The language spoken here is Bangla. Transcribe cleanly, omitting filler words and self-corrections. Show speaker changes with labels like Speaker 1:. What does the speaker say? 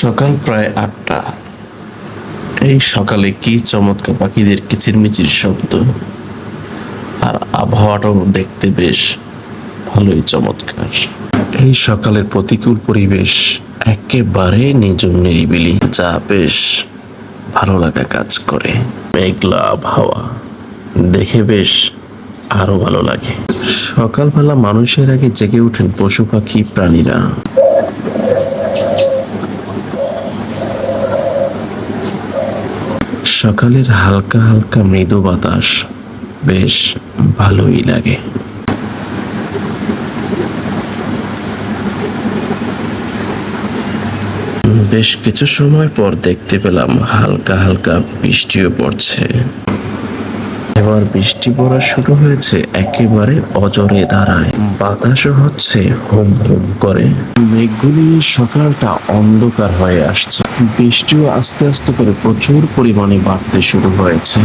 Speaker 1: সকাল প্রায় ৮টা। এই সকালে কি চমৎকার পাখিদের কিচিরমিচির শব্দ, আর আবহাওয়াটাও দেখতে বেশ ভালোই চমৎকার। এই সকালের প্রতিকূল পরিবেশ একেবারে নিঝুম নিরিবিলি, যা বেশ ভালো লাগা কাজ করে। মেঘলা আবহাওয়া দেখে বেশ আরো ভালো লাগে। সকালবেলা মানুষের আগে জেগে ওঠেন পশু পাখি প্রাণীরা। সকালের হালকা হালকা মৃদু বাতাস বেশ ভালোই লাগে। বেশ কিছু সময় পর দেখতে পেলাম হালকা হালকা বৃষ্টিও পড়ছে। এবার বৃষ্টি পড়া শুরু হয়েছে একেবারে অজরে ধারায়। বাতাসও হচ্ছে হুম হুম করে। মেঘগুলি সকালটা অন্ধকার হয়ে আসছে। বৃষ্টিও আস্তে আস্তে করে প্রচুর পরিমাণে বাড়তে শুরু হয়েছে।